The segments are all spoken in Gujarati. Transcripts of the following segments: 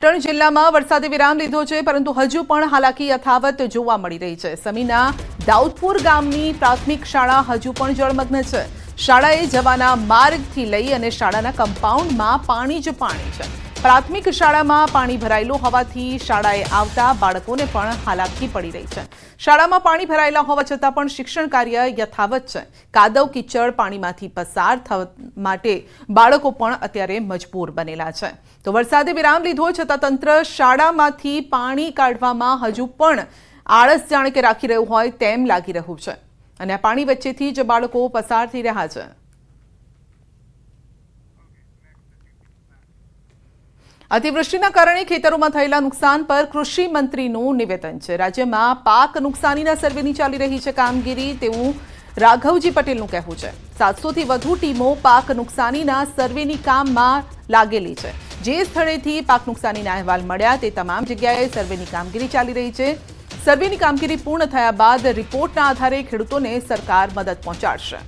પાટણ જિલ્લામાં વરસાદે વિરામ લીધો છે, પરંતુ હજુ પણ હાલાકી યથાવત જોવા મળી રહી છે। સમીના દાઉદપુર ગામની પ્રાથમિક શાળા હજુ પણ જળમગ્ન છે। શાળાએ જવાના માર્ગથી લઈ અને શાળાના કમ્પાઉન્ડમાં પાણી જ પાણી છે। પ્રાથમિક શાળામાં પાણી ભરાયેલું હોવાથી શાળાએ આવતા બાળકોને પણ હાલાકી પડી રહી છે। શાળામાં પાણી ભરાયેલા હોવા છતાં પણ શિક્ષણ કાર્ય યથાવત છે। કાદવ કીચડ પાણીમાંથી પસાર થવા માટે બાળકો પણ અત્યારે મજબૂર બનેલા છે। તો વરસાદે વિરામ લીધો છતાં તંત્ર શાળામાંથી પાણી કાઢવામાં હજુ પણ આળસ જાણે કે રાખી રહ્યું હોય તેમ લાગી રહ્યું છે, અને આ પાણી વચ્ચેથી જ બાળકો પસાર થઈ રહ્યા છે। અતિવૃષ્ટિના કારણે ખેતરોમાં થયેલા નુકસાન પર કૃષિ મંત્રીનું નિવેદન છે। રાજ્યમાં પાક નુકસાનીના સર્વેની ચાલી રહી છે કામગીરી તેવું રાઘવજી પટેલનું કહેવું છે। 700થી વધુ ટીમો પાક નુકસાનીના સર્વેની કામમાં લાગેલી છે। જે સ્થળેથી પાક નુકસાનીના અહેવાલ મળ્યા તે તમામ જગ્યાએ સર્વેની કામગીરી ચાલી રહી છે। સર્વેની કામગીરી પૂર્ણ થયા બાદ રિપોર્ટના આધારે ખેડૂતોને સરકાર મદદ પહોંચાડશે।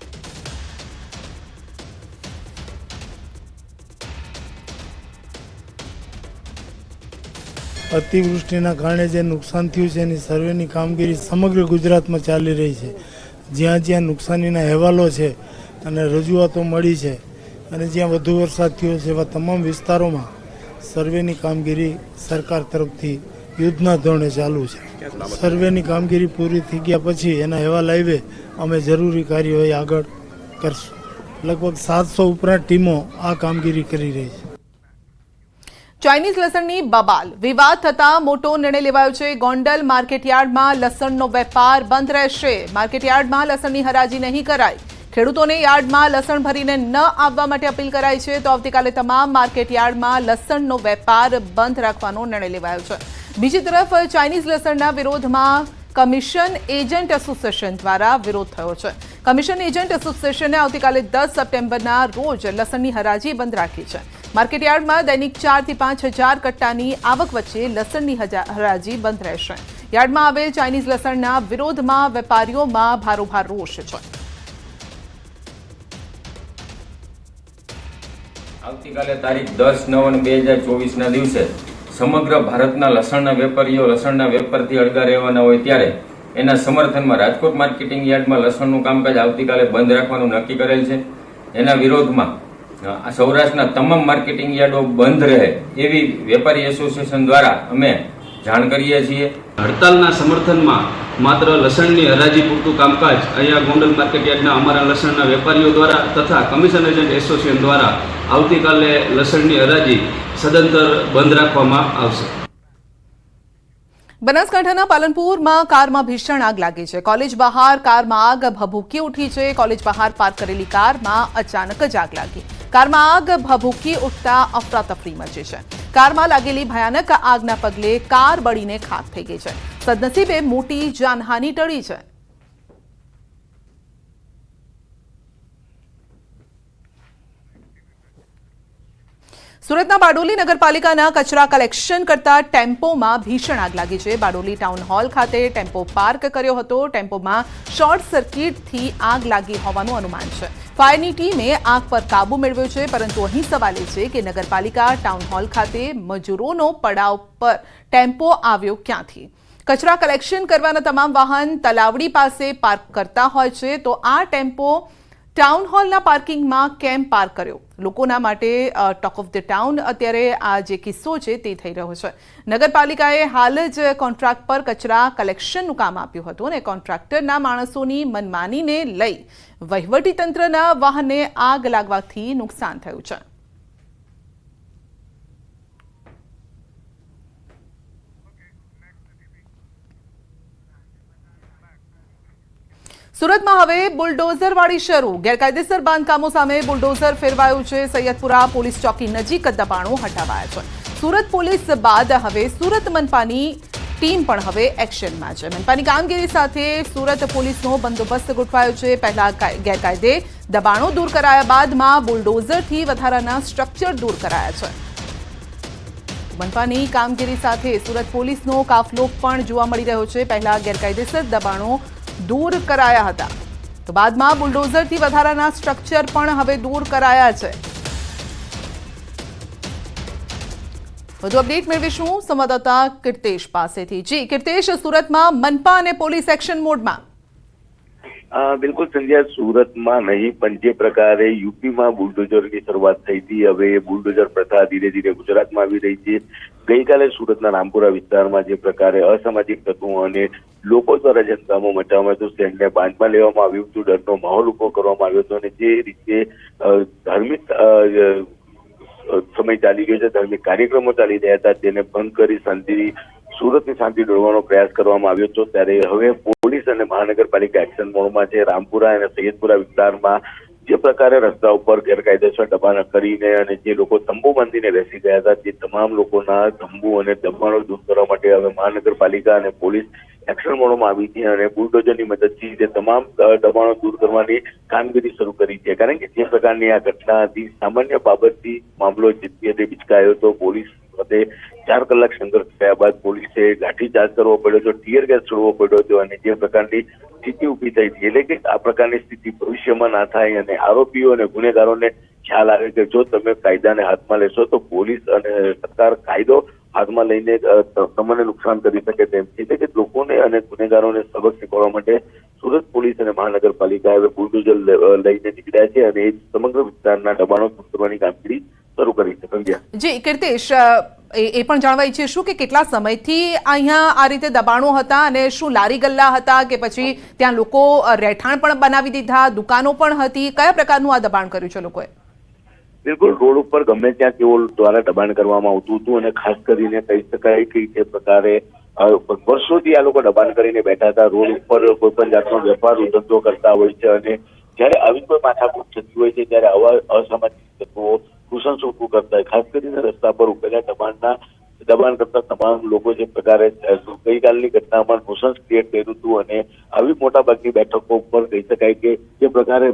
અતિવૃષ્ટિના કારણે જે નુકસાન થયું છે એની સર્વેની કામગીરી સમગ્ર ગુજરાતમાં ચાલી રહી છે। જ્યાં જ્યાં નુકસાનીના અહેવાલો છે અને રજૂઆતો મળી છે અને જ્યાં વધુ વરસાદ થયો છે એવા તમામ વિસ્તારોમાં સર્વેની કામગીરી સરકાર તરફથી યુદ્ધના ધોરણે ચાલુ છે। સર્વેની કામગીરી પૂરી થઈ ગયા પછી એના અહેવાલ આવે અમે જરૂરી કાર્યવાહી આગળ કરશું। લગભગ 700 ઉપરાંત ટીમો આ કામગીરી કરી રહી છે। ચાઇનીઝ લસણની બબાલ વિવાદ થતા મોટો નિર્ણય લેવાયો છે। ગોંડલ માર્કેટયાર્ડમાં લસણનો વેપાર બંધ રહેશે। માર્કેટયાર્ડમાં લસણની હરાજી નહીં કરાય। ખેડૂતોને યાર્ડમાં લસણ ભરીને ન આવવા માટે અપીલ કરાઈ છે। તો આવતીકાલે તમામ માર્કેટયાર્ડમાં લસણનો વેપાર બંધ રાખવાનો નિર્ણય લેવાયો છે। બીજી તરફ ચાઇનીઝ લસણના વિરોધમાં કમિશન એજન્ટ એસોસિએશન દ્વારા વિરોધ થયો છે। કમિશન એજન્ટ એસોસિએશને આવતીકાલે 10 સપ્ટેમ્બરના રોજ લસણની હરાજી બંધ રાખી છે। માર્કેટયાર્ડમાં દૈનિક 4 થી 5 હજાર કટ્ટાની આવક વચ્ચે લસણની હરાજી બંધ રહેશે। યાર્ડમાં આવેલ ચાઇનીઝ લસણના વિરોધમાં વેપારીઓમાં ભારોભાર રોષ છે। આવતીકાલે તારીખ 10/9/2024ના દિવસે સમગ્ર ભારતના લસણના વેપારીઓ લસણના વેપારથી અળગા રહેવાના હોય ત્યારે એના સમર્થનમાં રાજકોટ માર્કેટિંગ યાર્ડમાં લસણનું કામકાજ આવતીકાલે બંધ રાખવાનું નક્કી કરેલ છે। એના વિરોધમાં સૌરાષ્ટ્રના તમામ માર્કેટિંગ યાર્ડો બંધ રહે એવી વેપારી એસોસિએશન દ્વારા અમે જાણ કરીએ છીએ। હડતાલના સમર્થનમાં માત્ર લસણની હરાજી પૂરતું કામકાજ અહીંયા ગોંડલ માર્કેટ યાર્ડના અમારા લસણના વેપારીઓ દ્વારા તથા કમિશન એજન્ટ એસોસિએશન દ્વારા આવતીકાલે લસણની હરાજી સદંતર બંધ રાખવામાં આવશે। બનાસકાંઠાના પાલનપુરમાં કારમાં ભીષણ આગ લાગી છે। કોલેજ બહાર કારમાં આગ ભભૂકી ઉઠી છે। કોલેજ બહાર પાર્ક કરેલી કારમાં અચાનક જ આગ લાગી। કારમાં આગ ભભૂકી ઉઠતા અફરાતફરી મચી છે। કારમાં લાગેલી ભયાનક આગના પગલે કાર બળીને ખાખ થઈ ગઈ છે। સદનસીબે મોટી જાનહાનિ ટળી છે। સુરતના બારડોલી નગરપાલિકાના કચરા કલેક્શન કરતા ટેમ્પોમાં ભીષણ આગ લાગી છે। બારડોલી ટાઉન હોલ ખાતે ટેમ્પો પાર્ક કર્યો હતો। ટેમ્પોમાં શોર્ટ સર્કિટથી આગ લાગી હોવાનું અનુમાન છે। ફાયરની ટીમે આગ પર કાબુ મેળવ્યો છે, પરંતુ અહીં સવાલ એ છે કે નગરપાલિકા ટાઉન હોલ ખાતે મજૂરોનો પડાવ પર ટેમ્પો આવ્યો ક્યાંથી? કચરા કલેક્શન કરવાના તમામ વાહન તલાવડી પાસે પાર્ક કરતા હોય છે, તો આ ટેમ્પો ટાઉન હોલના પાર્કિંગમાં કેમ પાર્ક કર્યો? લોકોના માટે ટોક ઓફ ધ ટાઉન અત્યારે આ જે કિસ્સો છે તે થઈ રહ્યો છે। નગરપાલિકાએ હાલ જ કોન્ટ્રાક્ટ પર કચરા કલેક્શનનું કામ આપ્યું હતું, અને કોન્ટ્રાક્ટરના માણસોની મનમાનીને લઈ વહીવટીતંત્રના વાહનને આગ લાગવાથી નુકસાન થયું છે। સુરતમાં હવે બુલડોઝરવાળી શરૂ। ગેરકાયદેસર બાંધકામો સામે બુલડોઝર ફેરવાયું છે। સૈયદપુરા પોલીસ ચોકી નજીક દબાણો હટાવાયા છે। સુરત પોલીસ બાદ હવે સુરત મનપાની ટીમ પણ હવે એક્શનમાં છે। મનપાની કામગીરી સાથે સુરત પોલીસનો બંદોબસ્ત ગોઠવાયો છે। પહેલા ગેરકાયદે દબાણો દૂર કરાયા બાદમાં બુલડોઝરથી વધારાના સ્ટ્રક્ચર દૂર કરાયા છે। મનપાની કામગીરી સાથે સુરત પોલીસનો કાફલો પણ જોવા મળી રહ્યો છે। પહેલા ગેરકાયદેસર દબાણો દૂર કરાયા હતા, તો બાદમાં બુલડોઝરથી વધારાના સ્ટ્રક્ચર પણ હવે દૂર કરાયા છે। વધુ અપડેટ મેળવીશું સંવાદદાતા કીર્તેશ પાસેથી। જી કીર્તેશ, સુરતમાં મનપા અને પોલીસ એક્શન મોડમાં। બિલકુલ સંધ્યા, સુરતમાં નહીં પણ જે પ્રકારે યુપીમાં બુલડોઝરની શરૂઆત થઈ હતી, હવે એ બુલડોઝર પ્રથા ધીરે ધીરે ગુજરાતમાં આવી રહી છે। ગઈકાલે સુરતના રામપુરા વિસ્તારમાં જે પ્રકારે અસામાજિક તત્વો અને લોકો દ્વારા જે હંગામો મચાવવામાં આવ્યો હતો, તેને બાંધમાં લેવામાં આવ્યું હતું, ડરનો માહોલ ઉભો કરવામાં આવ્યો હતો અને જે રીતે ધાર્મિક સમય ચાલી ગયો છે, ધાર્મિક કાર્યક્રમો ચાલી રહ્યા હતા, તેને બંધ કરી સુરતની શાંતિ દોરવાનો પ્રયાસ કરવામાં આવ્યો હતો। ત્યારે હવે પોલીસ અને મહાનગરપાલિકા એક્શન મોડમાં છે। રામપુરા અને સૈયદપુરા વિસ્તારમાં જે પ્રકારે રસ્તા ઉપર ગેરકાયદેસર દબાણ કરીને અને જે લોકો તંબુ બાંધીને બેસી ગયા હતા, તે તમામ લોકોના તંબુ અને દબાણો દૂર કરવા માટે હવે મહાનગરપાલિકા અને પોલીસ એક્શન મોડમાં આવી છે અને બુલડોઝરની મદદથી તે તમામ દબાણો દૂર કરવાની કામગીરી શરૂ કરી છે। કારણ કે જે પ્રકારની આ ઘટના હતી, સામાન્ય બાબતથી મામલો જીતે વિચકાયો હતો। પોલીસ સાથે 4 કલાક સંઘર્ષ થયા બાદ પોલીસે લાઠીચાર્જ કરવો પડ્યો હતો, ટીયર ગેસ છોડવો પડ્યો હતો અને જે પ્રકારની સ્થિતિ ઊભી થઈ હતી, એટલે કે આ પ્રકારની સ્થિતિ ભવિષ્યમાં ના થાય અને આરોપીઓ અને ગુનેગારોને ખ્યાલ આવે કે જો તમે કાયદાને હાથમાં લેશો તો પોલીસ અને સરકાર કાયદો હાથમાં લઈને તમને નુકસાન કરી શકે તેમ છે। એટલે કે લોકોને અને ગુનેગારોને સબક શીખવવા માટે સુરત પોલીસ અને મહાનગરપાલિકા હવે બુલડોઝર લઈને નીકળ્યા છે અને એ સમગ્ર વિસ્તારના દબાણો દૂર કરવાની કામગીરી શરૂ કરી છે। સંધ્યા, જી કીર્તેશ, એ પણ જાણવા ઈચ્છીશું કે કેટલા સમયથી અહીંયા આ રીતે દબાણો હતા અને શું લારી ગલ્લા હતા કે પછી ત્યાં લોકો રહેઠાણ પણ બનાવી દીધા, દુકાનો પણ હતી, કયા પ્રકારનું આ દબાણ કર્યું છે લોકોએ? બિલકુલ રોડ ઉપર ગમે ત્યાં તેઓ દ્વારા દબાણ કરવામાં આવતું હતું અને ખાસ કરીને કહી શકાય કે જે પ્રકારે વર્ષોથી આ લોકો દબાણ કરીને બેઠા હતા। રોડ ઉપર કોઈ પણ જાતનો વેપાર ધંધો કરતા હોય છે અને જયારે આવી કોઈ માથાકૂટ થતી હોય છે ત્યારે આવા અસામાજિક તત્વો ઘૂસણછોડ ઉભું કરતા હોય, ખાસ કરીને રસ્તા પર ઉભેલા દબાણ કરતા તમામ લોકો જે પ્રકારે ગઈકાલની ઘટનામાં નુસન્સ ક્રિએટ કર્યું હતું અને આવી મોટાભાગની બેઠકો ઉપર કહી શકાય કે જે પ્રકારે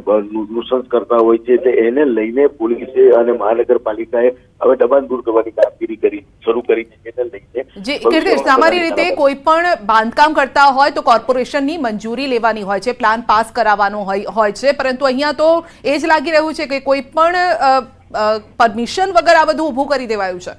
નુસન્સ કરતા હોય છે તે એને લઈને પોલીસે અને મહાનગરપાલિકાએ હવે દબાણ દૂર કરવાની કામગીરી શરૂ કરી છે। જેને લઈને જી કીર્તેશ, સામાન્ય રીતે કોઈ પણ બાંધકામ કરતા હોય તો કોર્પોરેશનની મંજૂરી લેવાની હોય છે, પ્લાન પાસ કરાવવાનો હોય છે, પરંતુ અહીંયા તો એ જ લાગી રહ્યું છે કે કોઈ પણ પરમિશન વગર આ બધું ઊભું કરી દેવાયું છે।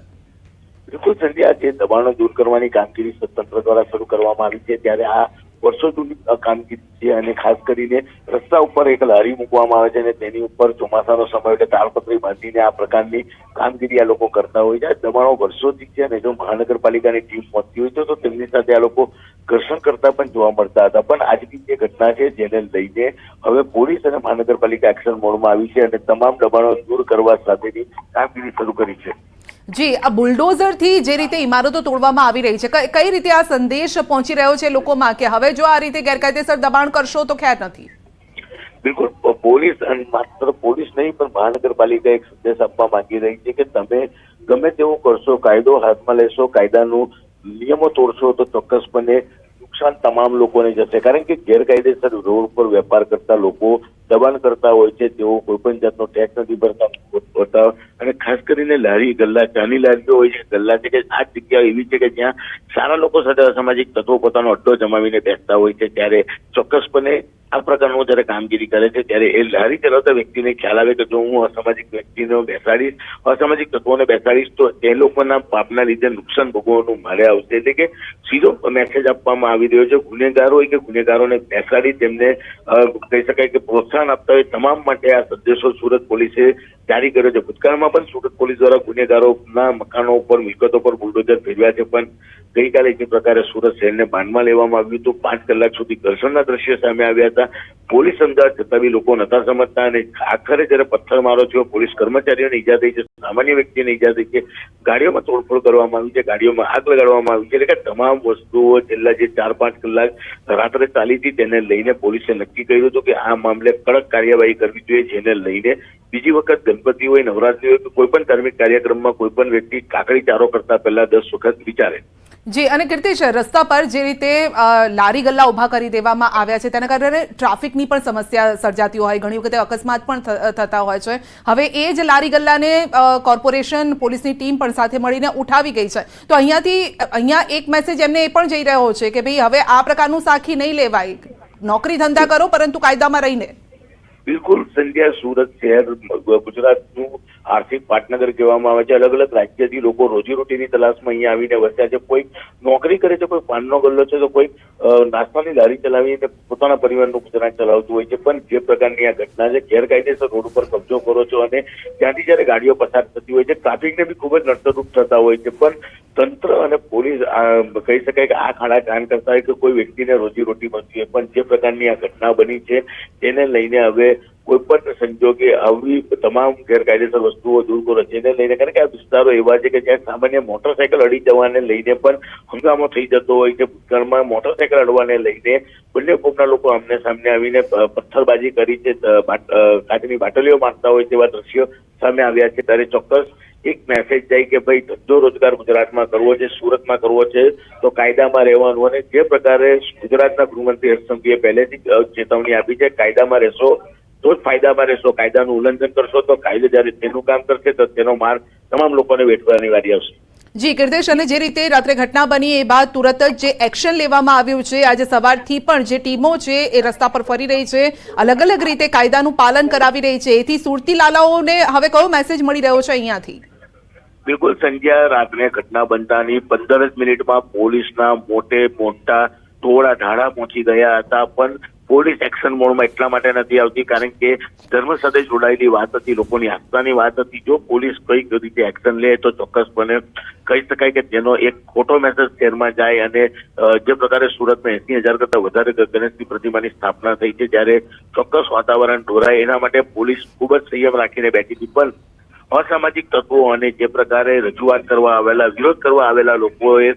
બિલકુલ સંધ્યા, જે દબાણો દૂર કરવાની કામગીરી તંત્ર દ્વારા શરૂ કરવામાં આવી છે ત્યારે આ વર્ષો જૂની કામગીરી છે અને ખાસ કરીને રસ્તા ઉપર એક લારી મૂકવામાં આવે છે અને તેની ઉપર ચોમાસાનો સમય એટલે તાળપત્રી બાંધીને આ પ્રકારની કામગીરી આ લોકો કરતા હોય છે। દબાણો વર્ષોથી છે અને જો મહાનગરપાલિકાની ટીમ પહોંચતી હોય તો તેમની સાથે આ લોકો ઘર્ષણ કરતા પણ જોવા મળતા હતા। પણ આજની જે ઘટના છે જેને લઈને હવે પોલીસ અને મહાનગરપાલિકા એક્શન મોડમાં આવી છે અને તમામ દબાણો દૂર કરવા સાથેની કામગીરી શરૂ કરી છે। જી, આ બુલડોઝરથી જે રીતે ઇમારતો તોડવામાં આવી રહી છે, કઈ રીતે આ સંદેશ પહોંચી રહ્યો છે લોકોમાં કે હવે જો આ રીતે ગેરકાયદેસર દબાણ કરશો તો ખેર નથી? બિલકુલ, પોલીસ અને માત્ર પોલીસ નહીં પણ મહાનગરપાલિકા એક સંદેશ આપવા માંગી રહી છે કે તમે ગમે તેવું કરશો, કાયદો હાથમાં લેશો, કાયદાનું નિયમો તોડશો તો ચોક્કસપણે નુકસાન તમામ લોકોને જશે। કારણ કે ગેરકાયદેસર રોડ પર વેપાર કરતા લોકો દબાણ કરતા હોય છે, તેઓ કોઈ પણ જાતનો ટેક્સ નથી ભરતા અને ખાસ કરીને લારી ગલ્લા, ચાની લારીઓ હોય છે, ગલ્લા છે કે આ જગ્યા એવી છે કે જ્યાં સારા લોકો સાથે અસામાજિક તત્વો પોતાનો અડ્ડો જમાવીને બેસતા હોય છે। ત્યારે ચોક્કસપણે આ પ્રકારનું જયારે કામગીરી કરે છે ત્યારે એ લારી ચલાવતા વ્યક્તિને ખ્યાલ આવે કે જો હું અસામાજિક વ્યક્તિને બેસાડીશ, અસામાજિક તત્વોને બેસાડીશ તો એ લોકોના પાપના લીધે નુકસાન ભોગવવાનું મારે આવશે। એટલે કે સીધો મેસેજ આપવામાં આવી રહ્યો છે ગુનેગારો હોય કે ગુનેગારોને બેસાડી તેમને કહી શકાય કે પ્રોત્સાહન આપતા હોય તમામ માટે આ સંદેશો સુરત પોલીસે જારી કર્યો છે। ભૂતકાળમાં પણ સુરત પોલીસ દ્વારા ગુનેગારોના મકાનો ઉપર, મિલકતો પર બુલડોઝર ફેરવ્યા છે, પણ ગઈકાલે જે પ્રકારે સુરત શહેરને બાંધમાં લેવામાં આવ્યું હતું, 5 કલાક સુધી ઘર્ષણના દ્રશ્યો સામે આવ્યા હતા। પોલીસ સમજાવટ છતાં બી લોકો નતા સમજતા અને આખરે જયારે પથ્થરમારો થયો, પોલીસ કર્મચારીઓને ઈજા થઈ છે, સામાન્ય વ્યક્તિને ઈજા થઈ છે, ગાડીઓમાં તોડફોડ કરવામાં આવી છે, ગાડીઓમાં આગ લગાડવામાં આવી છે। એટલે કે તમામ વસ્તુઓ છેલ્લા જે 4-5 કલાક રાત્રે ચાલી હતી તેને લઈને પોલીસે નક્કી કર્યું હતું કે આ મામલે કડક કાર્યવાહી કરવી જોઈએ। જેને લઈને બીજી વખત ગણપતિ હોય, નવરાત્રી હોય કે કોઈ પણ ધાર્મિક કાર્યક્રમમાં કોઈ પણ વ્યક્તિ કાકડી ચારો કરતા પહેલા 10 વખત વિચારે। જી, અને કીર્તેશ, રસ્તા પર જે રીતે લારી ગલ્લા ઊભા કરી દેવામાં આવ્યા છે તેના કારણે ટ્રાફિકની પણ સમસ્યા સર્જાતી હોય, ઘણી વખતે અકસ્માત પણ થતા હોય છે। હવે એ જ લારી ગલ્લાને કોર્પોરેશન, પોલીસની ટીમ પણ સાથે મળીને ઉઠાવી ગઈ છે, તો અહીંયા એક મેસેજ એમને એ પણ જઈ રહ્યો છે કે ભાઈ હવે આ પ્રકારનું સાખી નહીં લેવાય, નોકરી ધંધા કરો પરંતુ કાયદામાં રહીને। બિલકુલ સંધ્યા, સુરત શહેર ગુજરાતનું આર્થિક પાટનગર કહેવામાં આવે છે. અલગ અલગ રાજ્યથી લોકો રોજીરોટીની તલાશમાં અહીંયા આવીને વસ્યા છે. કોઈ નોકરી કરે છે, કોઈ પાનનો ગલ્લો છે, તો કોઈ નાસ્તાની લારી ચલાવીને પોતાના પરિવારનું ગુજરાન ચલાવતું હોય છે. પણ જે પ્રકારની આ ઘટના છે, ગેરકાયદેસર રોડ ઉપર કબજો કરો છો અને ત્યાંથી જયારે ગાડીઓ પસાર થતી હોય છે, ટ્રાફિકને બી ખૂબ જ નડતરરૂપ થતા હોય છે. પણ તંત્ર અને પોલીસ કહી શકાય કે આ ખાડા કાન કરતા હોય કે કોઈ વ્યક્તિને રોજીરોટી મળતી હોય. પણ જે પ્રકારની આ ઘટના બની છે તેને લઈને હવે કોઈ પણ સંજોગે આવી તમામ ગેરકાયદેસર વસ્તુઓ દૂર કરો. જેને લઈને કારણ કે આ વિસ્તારો એવા છે કે જ્યાં સામાન્ય મોટરસાયકલ અડી જવાને લઈને પણ હંગામો થઈ જતો હોય છે. ભૂતકાળમાં મોટરસાયકલ અડવાને લઈને બંને કોમના લોકો આમને સામને આવીને પથ્થરબાજી કરી છે, કાચની બાટલીઓ મારતા હોય તેવા દ્રશ્યો સામે આવ્યા છે. ત્યારે ચોક્કસ એક મેસેજ જાય કે ભાઈ ધંધો રોજગાર ગુજરાતમાં કરવો છે, સુરતમાં કરવો છે તો કાયદામાં રહેવાનું. અને જે પ્રકારે ગુજરાતના ગૃહમંત્રી હર્ષ સંઘવીએ પહેલેથી ચેતવણી આપી છે, કાયદામાં રહેશો તો જ ફાયદામાં રહેશો, કાયદાનું ઉલ્લંઘન કરશો તો કાયદો જ્યારે તેનું કામ કરશે તો તેનો માર્ગ તમામ લોકોને વેઠવાની વારી આવશે. જી કીર્તેશ, અને જે રીતે રાત્રે ઘટના બની એ બાદ તુરંત જ જે એક્શન લેવામાં આવ્યું છે, આજે સવારથી પણ જે ટીમો છે એ રસ્તા પર ફરી રહી છે, અલગ અલગ રીતે કાયદાનું પાલન કરાવી રહી છે, એથી સુરતી લાલાઓને હવે કયો મેસેજ મળી રહ્યો છે અહીંયાથી? બિલકુલ સંજ્ઞા, રાત્રે ઘટના બનતાની 15 જ મિનિટમાં પોલીસના મોટા ટોળા ઢાળા પહોંચી ગયા હતા. પણ પોલીસ એક્શન મોડમાં એટલા માટે નથી આવતી કારણ કે ધર્મ સાથે જોડાયેલી વાત હતી, લોકોની આસ્થાની વાત હતી. જો પોલીસ કઈ રીતે એક્શન લે તો ચોક્કસપણે કહી શકાય કે તેનો એક ખોટો મેસેજ શહેરમાં જાય. અને જે પ્રકારે સુરતમાં 80,000 કરતા વધારે ગણેશની પ્રતિમાની સ્થાપના થઈ છે, જ્યારે ચોક્કસ વાતાવરણ ઢોરાય એના માટે પોલીસ ખૂબ જ સંયમ રાખીને બેઠી હતી. પણ અસામાજિક તત્વો અને જે પ્રકારે રજૂઆત કરવા આવેલા, વિરોધ કરવા આવેલા લોકોએ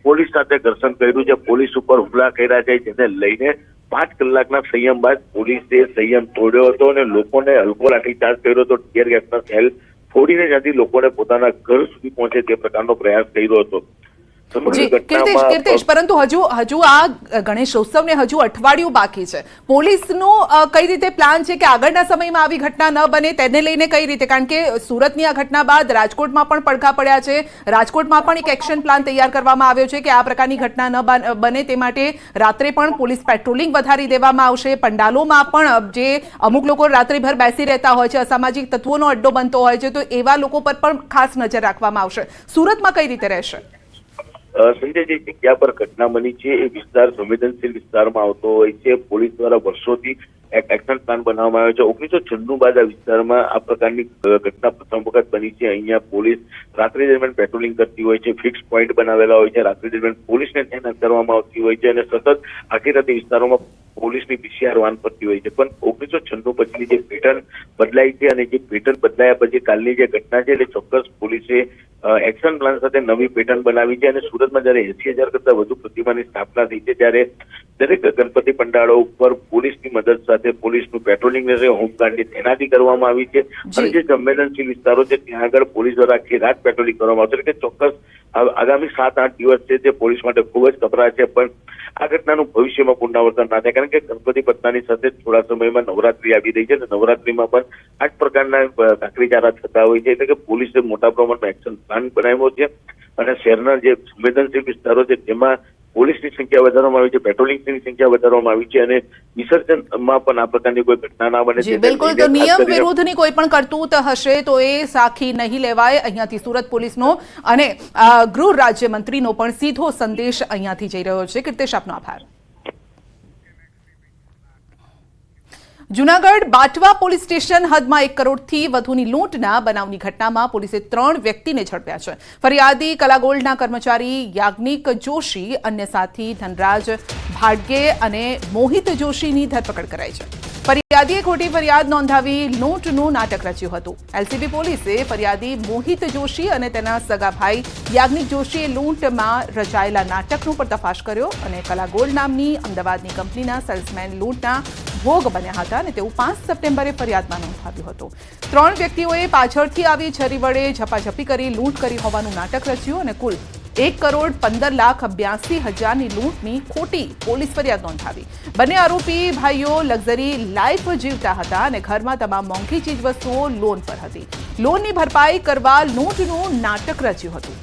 પોલીસ સાથે ઘર્ષણ કર્યું છે, પોલીસ ઉપર હુમલા કર્યા છે, જેને લઈને 5 કલાકના સંયમ બાદ પોલીસે સંયમ તોડ્યો હતો અને લોકોને હલકો લાઠીચાર્જ કર્યો હતો. ટીયર ગેસના સેલ ફોડીને જ્યાંથી લોકોને પોતાના ઘર સુધી પહોંચે તે પ્રકારનો પ્રયાસ કર્યો હતો. કીર્તેશ, પરંતુ હજુ આ ગણેશોત્સવને હજુ અઠવાડિયું બાકી છે. પોલીસનો કઈ રીતે પ્લાન છે કે આગળના સમયમાં આવી ઘટના ન બને તેને લઈને કઈ રીતે? કારણ કે સુરતની આ ઘટના બાદ રાજકોટમાં પણ પડઘા પડ્યા છે. રાજકોટમાં પણ એક એક્શન પ્લાન તૈયાર કરવામાં આવ્યો છે કે આ પ્રકારની ઘટના ન બને તે માટે રાત્રે પણ પોલીસ પેટ્રોલિંગ વધારી દેવામાં આવશે. પંડાલોમાં પણ જે અમુક લોકો રાત્રિભર બેસી રહેતા હોય છે, અસામાજિક તત્વોનો અડ્ડો બનતો હોય છે, તો એવા લોકો પર પણ ખાસ નજર રાખવામાં આવશે. સુરતમાં કઈ રીતે રહેશે? સંજય, જે જગ્યા પર ઘટના બની છે એ વિસ્તાર સંવેદનશીલ વિસ્તારમાં આવતો હોય છે. પોલીસ દ્વારા વર્ષોથી એક એક્શન પ્લાન બનાવવામાં આવ્યો છે. 1996 બાદ આ વિસ્તારમાં આ પ્રકારની ઘટના પ્રથમ વખત બની છે. અહીંયા પોલીસ રાત્રિ દરમિયાન પેટ્રોલિંગ કરતી હોય છે, ફિક્સ પોઈન્ટ બનાવેલા હોય છે, રાત્રિ દરમિયાન પોલીસને તૈનાત કરવામાં આવતી હોય છે અને સતત આખી રાતે વિસ્તારોમાં પોલીસની પીસીઆર વાન પડતી હોય છે. પણ 1996 પછીની જે પેટર્ન બદલાઈ છે અને જે પેટર્ન બદલાયા પછી કાલની જે ઘટના છે એટલે ચોક્કસ પોલીસે એક્શન પ્લાન સાથે નવી પેટર્ન બનાવી છે. અને સુરતમાં જયારે 80,000 કરતા વધુ પ્રતિમાની સ્થાપના થઈ છે, ત્યારે દરેક ગણપતિ પંડાળો ઉપર પોલીસની મદદ સાથે પોલીસનું પેટ્રોલિંગ રહેશે, હોમગાર્ડની તૈનાતી કરવામાં આવી છે. અને જે સંવેદનશીલ વિસ્તારો છે ત્યાં આગળ પોલીસ દ્વારા આખી રાત પેટ્રોલિંગ કરવામાં આવશે. એટલે ચોક્કસ આગામી 7-8 દિવસ છે તે પોલીસ માટે ખૂબ જ કપરા છે. પણ આ ઘટનાનું ભવિષ્યમાં પુનરાવર્તન ના થાય કારણ કે ગણપતિ પટનાની સાથે થોડા સમયમાં નવરાત્રી આવી રહી છે અને નવરાત્રીમાં પણ આ જ પ્રકારના કાકરીચારા થતા હોય છે. એટલે કે પોલીસે મોટા પ્રમાણમાં એક્શન પ્લાન બનાવ્યો છે અને શહેરના જે સંવેદનશીલ વિસ્તારો છે તેમાં પોલીસની સંખ્યા વધારવામાં આવી છે, પેટ્રોલિંગની સંખ્યા વધારવામાં આવી છે અને વિસર્જનમાં પણ આ પ્રકારની કોઈ ઘટના ના બને. બિલકુલ, તો નિયમ વિરુદ્ધની કોઈ પણ કરતૂત હશે તો એ સાખી નહીં લેવાય. અહીંયાથી સુરત પોલીસનો અને ગૃહ રાજ્યમંત્રીનો પણ સીધો સંદેશ અહીંયાથી જઈ રહ્યો છે. કીર્તેશ, આપનો આભાર. જૂનાગઢ બાટવા પોલીસ સ્ટેશન હદમાં 1 કરોડથી વધુની લૂંટના બનાવની ઘટનામાં પોલીસે 3 વ્યક્તિને ઝડપ્યા છે. ફરિયાદી કલાગોલ્ડના કર્મચારી યાજ્ઞિક જોશી, અન્ય સાથી ધનરાજ ભાડગે અને મોહિત જોશીની ધરપકડ કરાઈ છે. ફરિયાદીએ ખોટી ફરિયાદ નોંધાવી લૂંટનું નાટક રચ્યું હતું. એલસીબી પોલીસે ફરિયાદી મોહિત જોશી અને તેના સગા ભાઈ યાજ્ઞિક જોશીએ લૂંટમાં રચાયેલા નાટકનો પર્દાફાશ કર્યો અને કલાગોલ્ડ નામની અમદાવાદની કંપનીના સેલ્સમેન લૂંટના ભોગ બન્યા હતા અને તેવું 5 સપ્ટેમ્બરે ફરિયાદમાં નોંધાવ્યું હતું. 3 વ્યક્તિઓએ પાછળથી આવી છરી વડે ઝપાઝપી કરી લૂંટ કરી હોવાનું નાટક રચ્યું અને કુલ 1,15,82,000ની લૂંટની ખોટી પોલીસ ફરિયાદ નોંધાવી. બંને આરોપી ભાઈઓ લક્ઝરી લાઈફ જીવતા હતા અને ઘરમાં તમામ મોંઘી ચીજવસ્તુઓ લોન પર હતી. લોનની ભરપાઈ કરવા લૂંટનું નાટક રચ્યું હતું.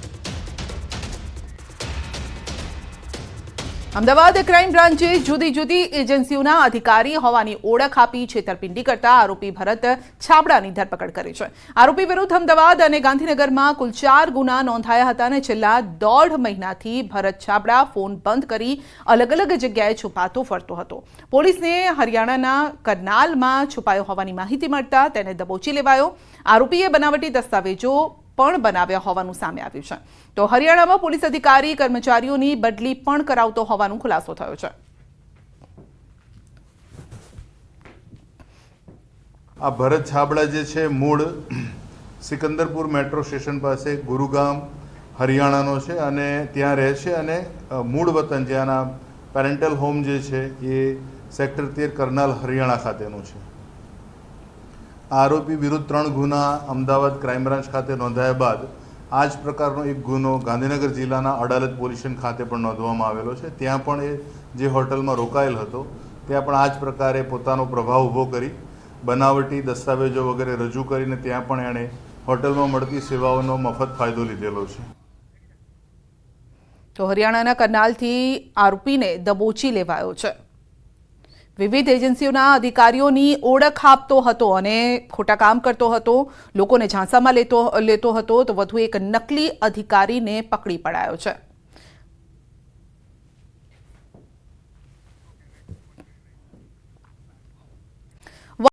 અમદાવાદ ક્રાઇમ બ્રાન્ચે જુદી જુદી એજન્સીઓના અધિકારી હોવાની ઓળખ આપી છેતરપિંડી કરતા આરોપી ભરત છાબડાની ધરપકડ કરી છે. આરોપી વિરુદ્ધ અમદાવાદ અને ગાંધીનગરમાં કુલ 4 ગુના નોંધાયા હતા અને છેલ્લા 1.5 મહિનાથી ભરત છાબડા ફોન બંધ કરી અલગ અલગ જગ્યાએ છુપાતો ફરતો હતો. પોલીસને હરિયાણાના કરનાલમાં છુપાયો હોવાની માહિતી મળતા તેને દબોચી લેવાયો. આરોપીએ બનાવટી દસ્તાવેજો પણ બનાવ્યા હોવાનું સામે આવ્યું છે. તો હરિયાણામાં પોલીસ અધિકારી કર્મચારીઓની બદલી પણ કરાવતો હોવાનો ખુલાસો થયો છે. આ ભરત છાબડા જે છે મૂળ સિકંદરપુર મેટ્રો સ્ટેશન પાસે ગુરુગામ હરિયાણાનો છે અને ત્યાં રહે છે અને મૂળ વતન જ્યાંના પેરેન્ટલ હોમ જે છે એ સેક્ટર 13 કરનાલ હરિયાણા ખાતેનું છે. આરોપી વિરુદ્ધ 3 ગુના અમદાવાદ ક્રાઇમ બ્રાન્ચ ખાતે નોંધાયા બાદ આ જ પ્રકારનો એક ગુનો ગાંધીનગર જિલ્લાના અડાલજ પોલીસ સ્ટેશન ખાતે પણ નોંધવામાં આવેલો છે. ત્યાં પણ એ જે હોટલમાં રોકાયેલ હતો ત્યાં પણ આ જ પ્રકારે પોતાનો પ્રભાવ ઊભો કરી બનાવટી દસ્તાવેજો વગેરે રજૂ કરીને ત્યાં પણ એણે હોટલમાં મળતી સેવાઓનો મફત ફાયદો લીધેલો છે. તો હરિયાણાના કરનાલથી આરોપીને દબોચી લેવાયો છે. વિવિધ એજન્સીઓના અધિકારીઓની ઓળખ આપતો હતો અને ખોટા કામ કરતો હતો, લોકોને ઝાંસામાં લેતો હતો. તો વધુ એક નકલી અધિકારીને પકડી પડાયો છે.